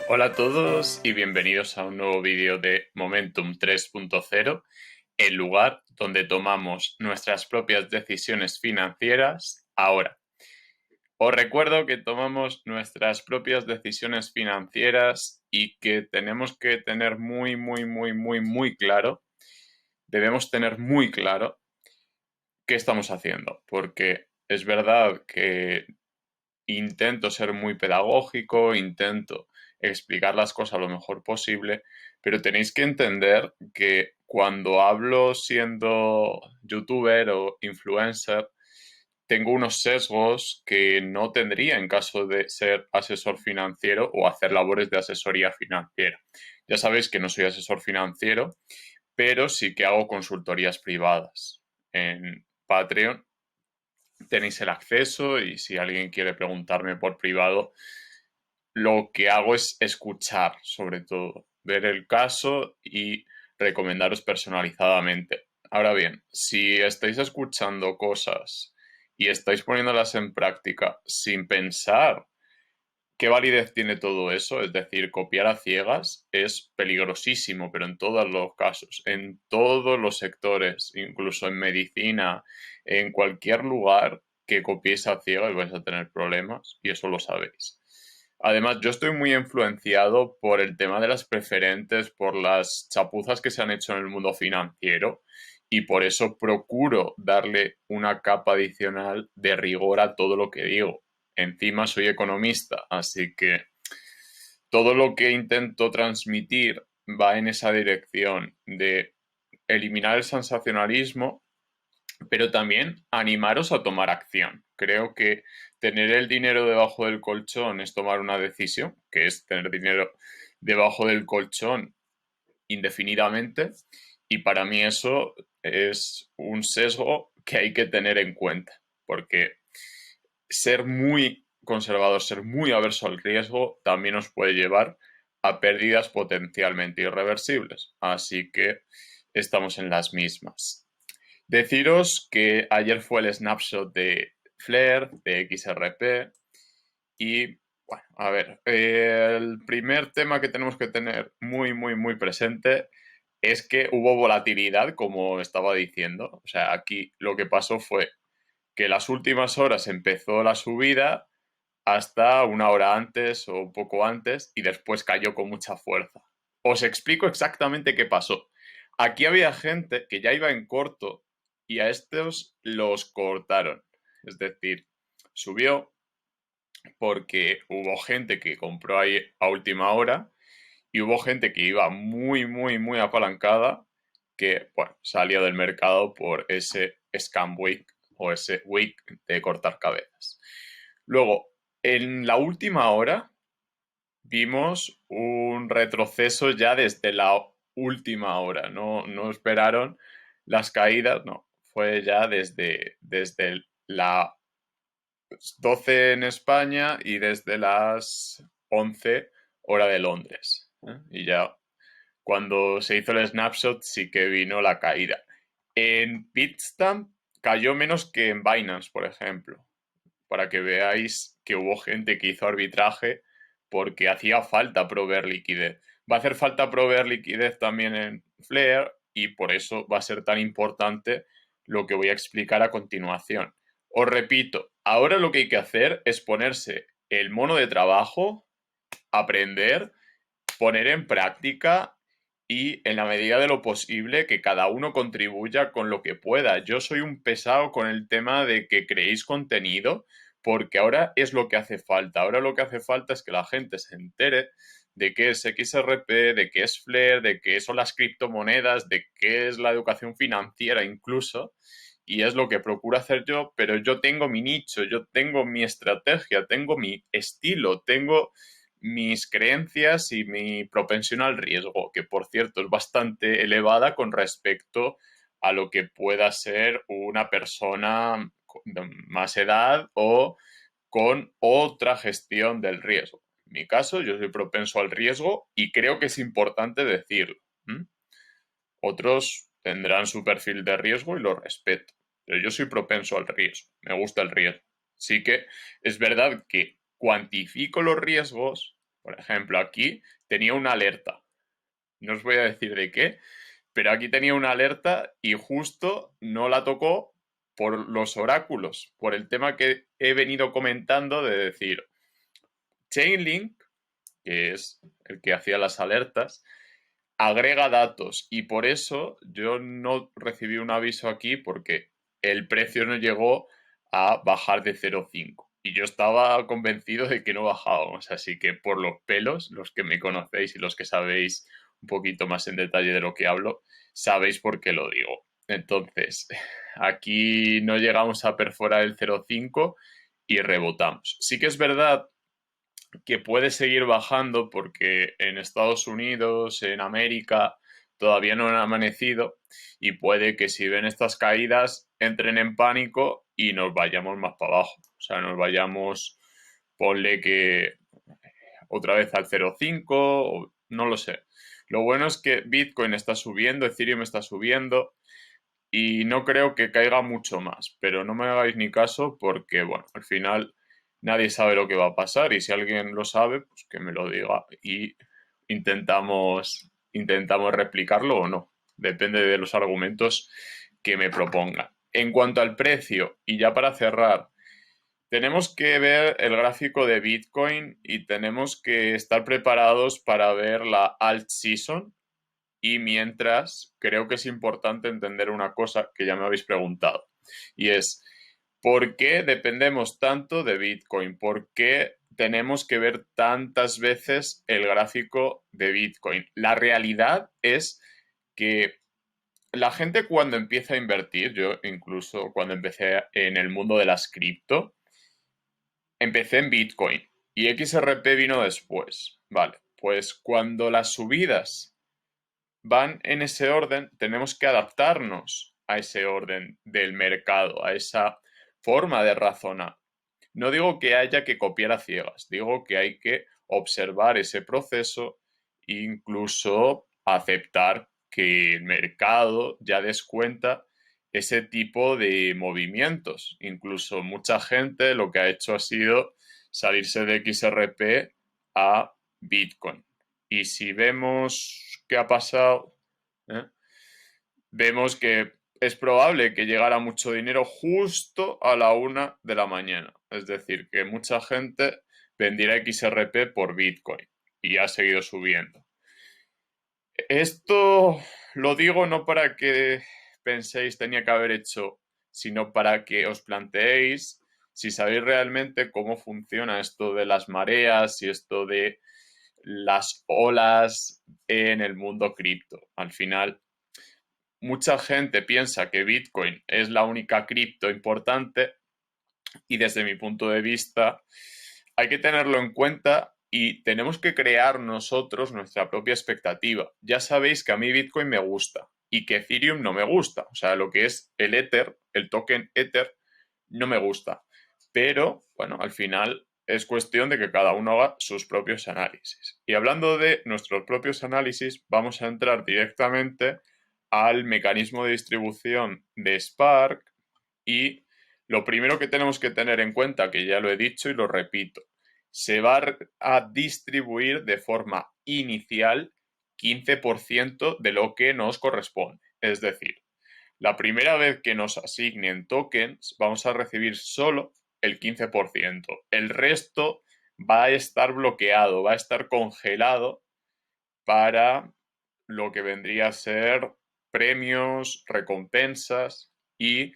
Hola a todos y bienvenidos a un nuevo vídeo de Momentum 3.0, el lugar donde tomamos nuestras propias decisiones financieras ahora. Os recuerdo que tomamos nuestras propias decisiones financieras y que tenemos que tener muy claro, debemos tener muy claro qué estamos haciendo, porque es verdad que intento ser muy pedagógico, intento explicar las cosas lo mejor posible, pero tenéis que entender que cuando hablo siendo youtuber o influencer, tengo unos sesgos que no tendría en caso de ser asesor financiero o hacer labores de asesoría financiera. Ya sabéis que no soy asesor financiero, pero sí que hago consultorías privadas. En Patreon tenéis el acceso y si alguien quiere preguntarme por privado, lo que hago es escuchar, sobre todo, ver el caso y recomendaros personalizadamente. Ahora bien, si estáis escuchando cosas y estáis poniéndolas en práctica sin pensar qué validez tiene todo eso, es decir, copiar a ciegas es peligrosísimo, pero en todos los casos, en todos los sectores, incluso en medicina, en cualquier lugar que copiéis a ciegas vais a tener problemas y eso lo sabéis. Además, yo estoy muy influenciado por el tema de las preferentes, por las chapuzas que se han hecho en el mundo financiero y por eso procuro darle una capa adicional de rigor a todo lo que digo. Encima soy economista, así que todo lo que intento transmitir va en esa dirección de eliminar el sensacionalismo, pero también animaros a tomar acción. Creo que tener el dinero debajo del colchón es tomar una decisión, que es tener dinero debajo del colchón indefinidamente, y para mí eso es un sesgo que hay que tener en cuenta, porque ser muy conservador, ser muy averso al riesgo, también nos puede llevar a pérdidas potencialmente irreversibles. Así que estamos en las mismas. Deciros que ayer fue el snapshot de Flare, de XRP, y bueno, a ver, el primer tema que tenemos que tener muy presente es que hubo volatilidad, como estaba diciendo. O sea, aquí lo que pasó fue que las últimas horas empezó la subida hasta una hora antes o un poco antes y después cayó con mucha fuerza. Os explico exactamente qué pasó. Aquí había gente que ya iba en corto y a estos los cortaron. Es decir, subió porque hubo gente que compró ahí a última hora y hubo gente que iba muy apalancada que, bueno, salió del mercado por ese scam week o ese week de cortar cabezas. Luego, en la última hora vimos un retroceso ya desde la última hora. No esperaron las caídas, no. Fue ya desde la 12 en España y desde las 11 hora de Londres. Y ya cuando se hizo el snapshot sí que vino la caída. En Bitstamp cayó menos que en Binance, por ejemplo, para que veáis que hubo gente que hizo arbitraje porque hacía falta proveer liquidez. Va a hacer falta proveer liquidez también en Flare y por eso va a ser tan importante lo que voy a explicar a continuación. Os repito, ahora lo que hay que hacer es ponerse el mono de trabajo, aprender, poner en práctica y en la medida de lo posible que cada uno contribuya con lo que pueda. Yo soy un pesado con el tema de que creéis contenido porque ahora es lo que hace falta. Ahora lo que hace falta es que la gente se entere de qué es XRP, de qué es Flare, de qué son las criptomonedas, de qué es la educación financiera incluso. Y es lo que procuro hacer yo, pero yo tengo mi nicho, yo tengo mi estrategia, tengo mi estilo, tengo mis creencias y mi propensión al riesgo, que por cierto es bastante elevada con respecto a lo que pueda ser una persona de más edad o con otra gestión del riesgo. En mi caso, yo soy propenso al riesgo y creo que es importante decirlo. Otros tendrán su perfil de riesgo y lo respeto, pero yo soy propenso al riesgo, me gusta el riesgo. Sí que es verdad que cuantifico los riesgos, Por ejemplo, aquí tenía una alerta. No os voy a decir de qué, pero aquí tenía una alerta y justo no la tocó por los oráculos, por el tema que he venido comentando de decir, Chainlink, que es el que hacía las alertas, agrega datos y por eso yo no recibí un aviso aquí porque el precio no llegó a bajar de 0,5 y yo estaba convencido de que no bajábamos, así que por los pelos, los que me conocéis y los que sabéis un poquito más en detalle de lo que hablo, sabéis por qué lo digo. Entonces, aquí no llegamos a perforar el 0,5 y rebotamos. Sí que es verdad que puede seguir bajando porque en Estados Unidos, en América, todavía no han amanecido y puede que si ven estas caídas entren en pánico y nos vayamos más para abajo. O sea, nos vayamos, ponle que otra vez al 0,5 o no lo sé. Lo bueno es que Bitcoin está subiendo, Ethereum está subiendo y no creo que caiga mucho más, pero no me hagáis ni caso porque, bueno, al final nadie sabe lo que va a pasar y si alguien lo sabe, pues que me lo diga y intentamos replicarlo o no. Depende de los argumentos que me propongan. En cuanto al precio, y ya para cerrar, tenemos que ver el gráfico de Bitcoin y tenemos que estar preparados para ver la alt season, y mientras, creo que es importante entender una cosa que ya me habéis preguntado, y es, ¿por qué dependemos tanto de Bitcoin? ¿Por qué tenemos que ver tantas veces el gráfico de Bitcoin? La realidad es que la gente cuando empieza a invertir, yo incluso cuando empecé en el mundo de las cripto, empecé en Bitcoin y XRP vino después. Vale, pues cuando las subidas van en ese orden, tenemos que adaptarnos a ese orden del mercado, a esa forma de razonar. No digo que haya que copiar a ciegas, digo que hay que observar ese proceso e incluso aceptar que el mercado ya descuenta ese tipo de movimientos. Incluso mucha gente lo que ha hecho ha sido salirse de XRP a Bitcoin. Y si vemos qué ha pasado, ¿eh? Vemos que es probable que llegara mucho dinero justo a la 1 de la mañana. Es decir, que mucha gente vendiera XRP por Bitcoin y ha seguido subiendo. Esto lo digo no para que penséis tenía que haber hecho, sino para que os planteéis si sabéis realmente cómo funciona esto de las mareas y esto de las olas en el mundo cripto. Al final, mucha gente piensa que Bitcoin es la única cripto importante y desde mi punto de vista hay que tenerlo en cuenta y tenemos que crear nosotros nuestra propia expectativa. Ya sabéis que a mí Bitcoin me gusta y que Ethereum no me gusta. O sea, lo que es el Ether, el token Ether, no me gusta. Pero, bueno, al final es cuestión de que cada uno haga sus propios análisis. Y hablando de nuestros propios análisis, vamos a entrar directamente al mecanismo de distribución de Spark y lo primero que tenemos que tener en cuenta, que ya lo he dicho y lo repito, se va a distribuir de forma inicial 15% de lo que nos corresponde. Es decir, la primera vez que nos asignen tokens, vamos a recibir solo el 15%. El resto va a estar bloqueado, va a estar congelado para lo que vendría a ser premios, recompensas y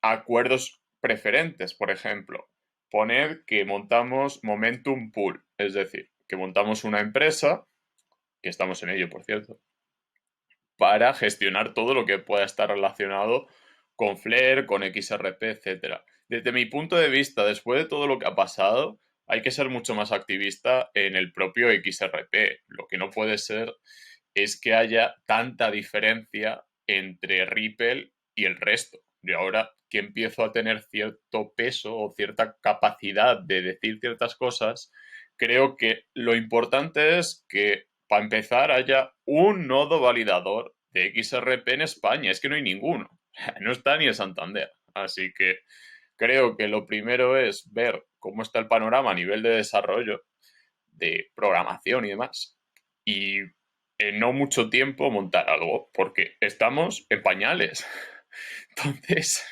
acuerdos preferentes. Por ejemplo, poner que montamos Momentum Pool, es decir, que montamos una empresa, que estamos en ello, por cierto, para gestionar todo lo que pueda estar relacionado con Flare, con XRP, etcétera. Desde mi punto de vista, después de todo lo que ha pasado, hay que ser mucho más activista en el propio XRP. Lo que no puede ser es que haya tanta diferencia entre Ripple y el resto. Y ahora que empiezo a tener cierto peso o cierta capacidad de decir ciertas cosas, creo que lo importante es que, para empezar, haya un nodo validador de XRP en España. Es que no hay ninguno. No está ni en Santander. Así que creo que lo primero es ver cómo está el panorama a nivel de desarrollo de programación y demás. Y en no mucho tiempo montar algo, porque estamos en pañales. Entonces,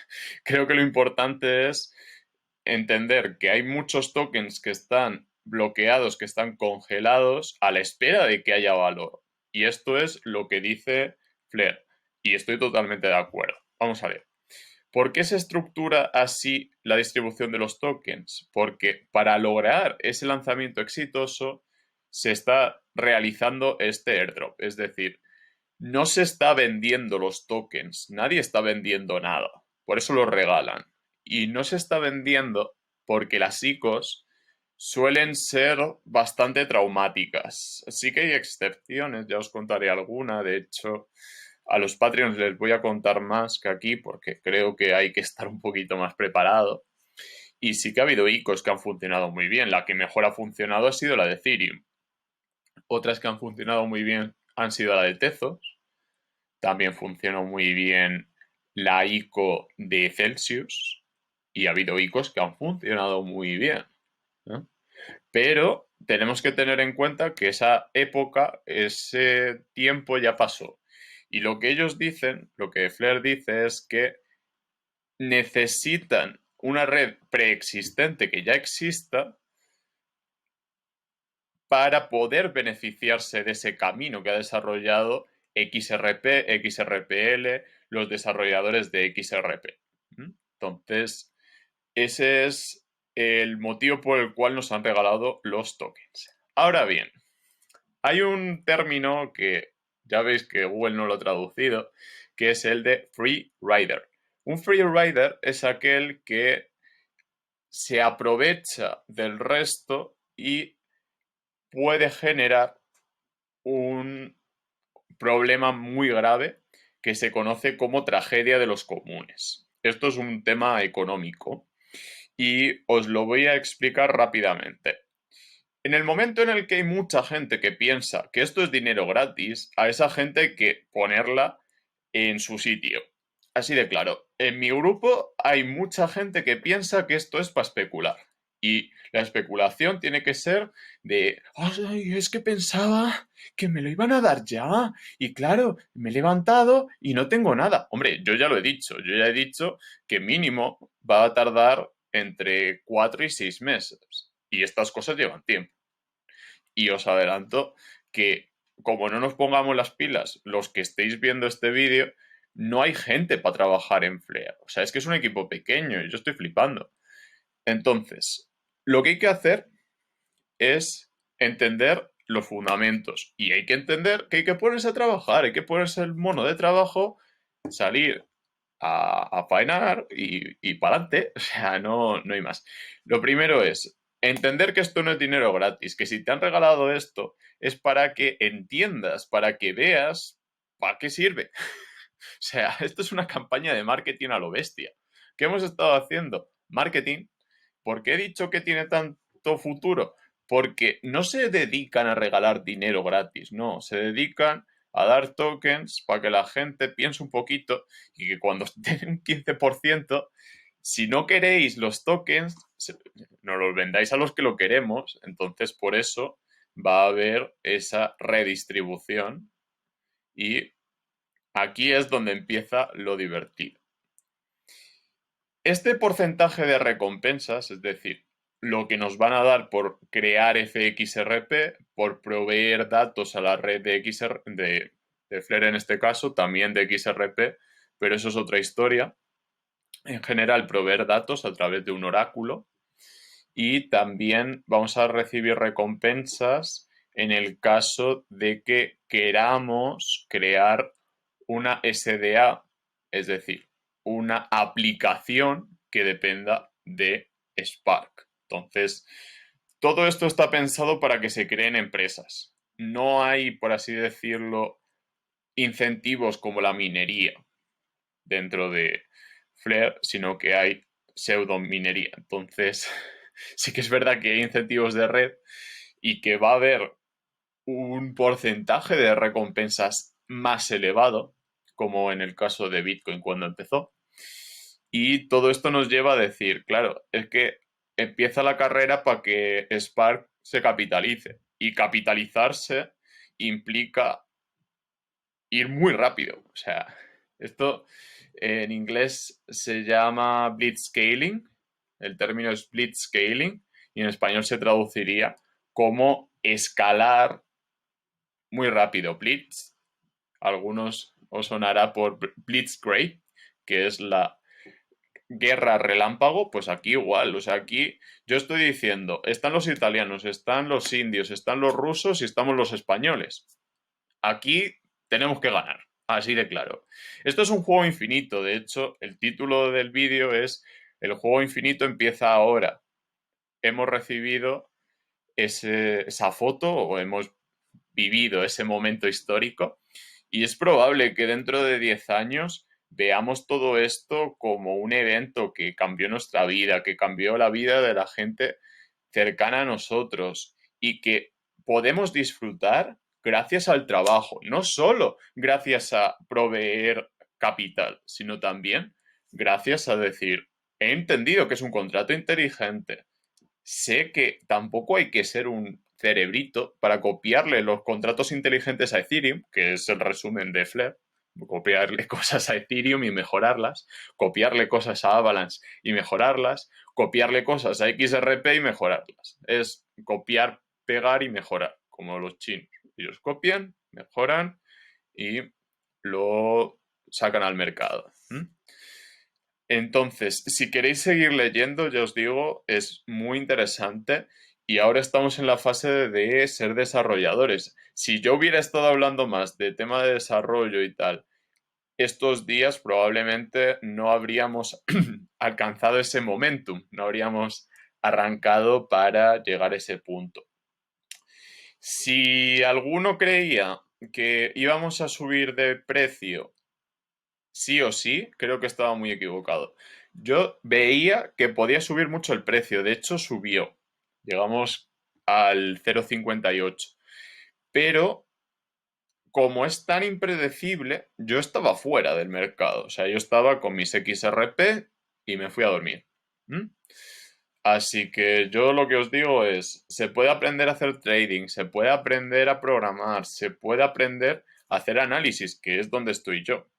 creo que lo importante es entender que hay muchos tokens que están bloqueados, que están congelados a la espera de que haya valor. Y esto es lo que dice Flare. Y estoy totalmente de acuerdo. Vamos a ver. ¿Por qué se estructura así la distribución de los tokens? Porque para lograr ese lanzamiento exitoso se está realizando este airdrop. Es decir, no se está vendiendo los tokens, nadie está vendiendo nada. Por eso los regalan. Y no se está vendiendo porque las ICOs suelen ser bastante traumáticas. Sí que hay excepciones, ya os contaré alguna. De hecho, a los Patreons les voy a contar más que aquí porque creo que hay que estar un poquito más preparado. Y sí que ha habido ICOs que han funcionado muy bien. La que mejor ha funcionado ha sido la de Ethereum. Otras que han funcionado muy bien han sido la de Tezos. También funcionó muy bien la ICO de Celsius. Y ha habido ICOs que han funcionado muy bien, ¿no? Pero tenemos que tener en cuenta que esa época, ese tiempo ya pasó. Y lo que ellos dicen, lo que Flare dice es que necesitan una red preexistente que ya exista para poder beneficiarse de ese camino que ha desarrollado XRP, XRPL, los desarrolladores de XRP. Entonces, ese es el motivo por el cual nos han regalado los tokens. Ahora bien, hay un término que ya veis que Google no lo ha traducido, que es el de free rider. Un free rider es aquel que se aprovecha del resto y puede generar un problema muy grave que se conoce como tragedia de los comunes. Esto es un tema económico y os lo voy a explicar rápidamente. En el momento en el que hay mucha gente que piensa que esto es dinero gratis, a esa gente hay que ponerla en su sitio. Así de claro, en mi grupo hay mucha gente que piensa que esto es para especular. Y la especulación tiene que ser de, ay, es que pensaba que me lo iban a dar ya. Y claro, me he levantado y no tengo nada. Hombre, yo ya lo he dicho, yo ya he dicho que mínimo va a tardar entre 4 y 6 meses. Y estas cosas llevan tiempo. Y os adelanto que como no nos pongamos las pilas, los que estéis viendo este vídeo, no hay gente para trabajar en Flare. O sea, es que es un equipo pequeño y yo estoy flipando. Entonces, lo que hay que hacer es entender los fundamentos y hay que entender que hay que ponerse a trabajar, hay que ponerse el mono de trabajo, salir a faenar y para adelante. O sea, no hay más. Lo primero es entender que esto no es dinero gratis, que si te han regalado esto es para que entiendas, para que veas para qué sirve. O sea, esto es una campaña de marketing a lo bestia. ¿Qué hemos estado haciendo? Marketing. ¿Por qué he dicho que tiene tanto futuro? Porque no se dedican a regalar dinero gratis, no, se dedican a dar tokens para que la gente piense un poquito y que cuando estén un 15%, si no queréis los tokens, nos los vendáis a los que lo queremos. Entonces, por eso va a haber esa redistribución y aquí es donde empieza lo divertido. Este porcentaje de recompensas, es decir, lo que nos van a dar por crear FXRP, por proveer datos a la red de Flare en este caso, también de XRP, pero eso es otra historia. En general, proveer datos a través de un oráculo y también vamos a recibir recompensas en el caso de que queramos crear una SDA, es decir, una aplicación que dependa de Spark. Entonces, todo esto está pensado para que se creen empresas. No hay, por así decirlo, incentivos como la minería dentro de Flare, sino que hay pseudo minería. Entonces, sí que es verdad que hay incentivos de red y que va a haber un porcentaje de recompensas más elevado, como en el caso de Bitcoin cuando empezó. Y todo esto nos lleva a decir, claro, es que empieza la carrera para que Spark se capitalice. Y capitalizarse implica ir muy rápido. O sea, esto en inglés se llama blitzscaling, el término es blitzscaling, y en español se traduciría como escalar muy rápido. Blitz, algunos os sonará por Blitzkrieg, que es la guerra relámpago, pues aquí igual, o sea, aquí yo estoy diciendo, están los italianos, están los indios, están los rusos y estamos los españoles. Aquí tenemos que ganar, así de claro. Esto es un juego infinito, de hecho, el título del vídeo es El juego infinito empieza ahora. Hemos recibido esa foto o hemos vivido ese momento histórico y es probable que dentro de 10 años veamos todo esto como un evento que cambió nuestra vida, que cambió la vida de la gente cercana a nosotros y que podemos disfrutar gracias al trabajo, no solo gracias a proveer capital, sino también gracias a decir, he entendido que es un contrato inteligente, sé que tampoco hay que ser un cerebrito para copiarle los contratos inteligentes a Ethereum, que es el resumen de Flare, copiarle cosas a Ethereum y mejorarlas, copiarle cosas a Avalanche y mejorarlas, copiarle cosas a XRP y mejorarlas. Es copiar, pegar y mejorar, como los chinos. Ellos copian, mejoran y lo sacan al mercado. Entonces, si queréis seguir leyendo, ya os digo, es muy interesante y ahora estamos en la fase de ser desarrolladores. Si yo hubiera estado hablando más de tema de desarrollo y tal, estos días probablemente no habríamos alcanzado ese momentum, no habríamos arrancado para llegar a ese punto. Si alguno creía que íbamos a subir de precio sí o sí, creo que estaba muy equivocado. Yo veía que podía subir mucho el precio, de hecho subió. Llegamos al 0,58. Pero como es tan impredecible, yo estaba fuera del mercado. O sea, yo estaba con mis XRP y me fui a dormir. ¿Mm? Así que yo lo que os digo es, se puede aprender a hacer trading, se puede aprender a programar, se puede aprender a hacer análisis, que es donde estoy yo.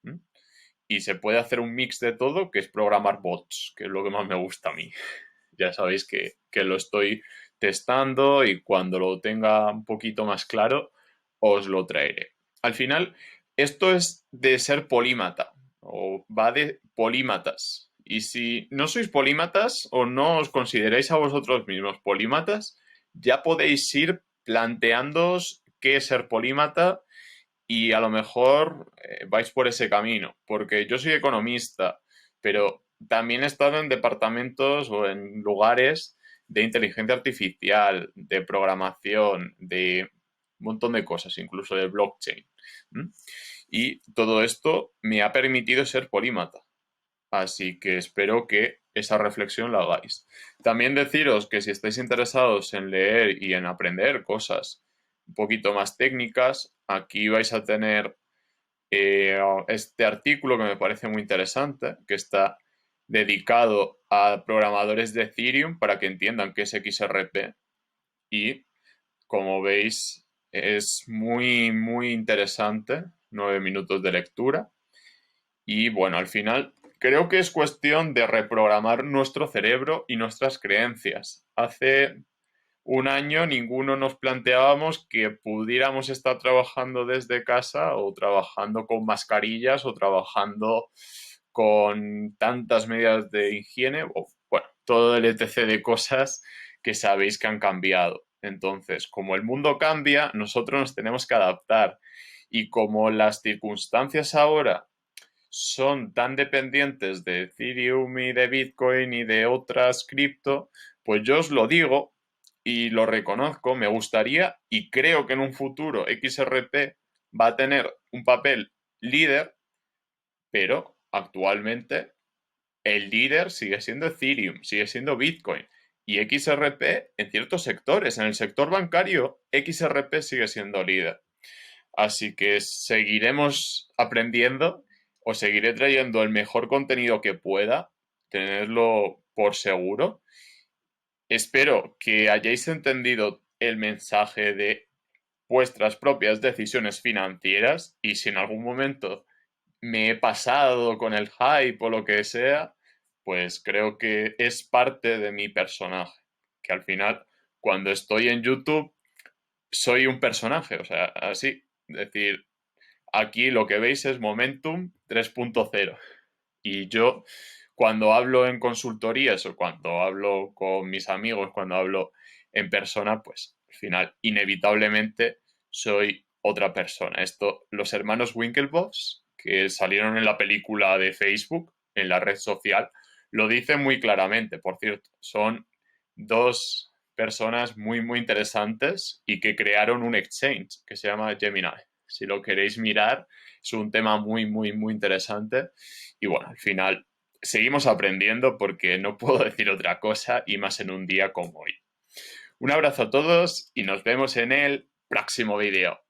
Y se puede hacer un mix de todo, que es programar bots, que es lo que más me gusta a mí. Ya sabéis que lo estoy testando y cuando lo tenga un poquito más claro, os lo traeré. Al final, esto es de ser polímata, o va de polímatas. Y si no sois polímatas o no os consideráis a vosotros mismos polímatas, ya podéis ir planteándoos qué es ser polímata y a lo mejor vais por ese camino, porque yo soy economista, pero también he estado en departamentos o en lugares de inteligencia artificial, de programación, de un montón de cosas, incluso de blockchain. ¿Mm? Y todo esto me ha permitido ser polímata. Así que espero que esa reflexión la hagáis. También deciros que si estáis interesados en leer y en aprender cosas un poquito más técnicas, aquí vais a tener este artículo que me parece muy interesante, que está dedicado a programadores de Ethereum para que entiendan qué es XRP y como veis es muy muy interesante, 9 minutos de lectura y bueno, al final creo que es cuestión de reprogramar nuestro cerebro y nuestras creencias. Hace un año ninguno nos planteábamos que pudiéramos estar trabajando desde casa o trabajando con mascarillas o trabajando con tantas medidas de higiene o, bueno, todo el etc de cosas que sabéis que han cambiado. Entonces, como el mundo cambia, nosotros nos tenemos que adaptar y como las circunstancias ahora son tan dependientes de Ethereum y de Bitcoin y de otras cripto, pues yo os lo digo y lo reconozco, me gustaría y creo que en un futuro XRP va a tener un papel líder, pero actualmente el líder sigue siendo Ethereum, sigue siendo Bitcoin y XRP en ciertos sectores. En el sector bancario, XRP sigue siendo líder. Así que seguiremos aprendiendo, os seguiré trayendo el mejor contenido que pueda, tenerlo por seguro. Espero que hayáis entendido el mensaje de vuestras propias decisiones financieras, y si en algún momento me he pasado con el hype o lo que sea, pues creo que es parte de mi personaje, que al final cuando estoy en YouTube soy un personaje, o sea, así, es decir, aquí lo que veis es Momentum 3.0 y yo cuando hablo en consultorías o cuando hablo con mis amigos, cuando hablo en persona, pues al final inevitablemente soy otra persona. Esto, los hermanos Winklevoss, que salieron en la película de Facebook, en la red social, lo dicen muy claramente. Por cierto, son dos personas muy, muy interesantes y que crearon un exchange que se llama Gemini. Si lo queréis mirar, es un tema muy, muy, muy interesante. Y bueno, al final seguimos aprendiendo porque no puedo decir otra cosa y más en un día como hoy. Un abrazo a todos y nos vemos en el próximo vídeo.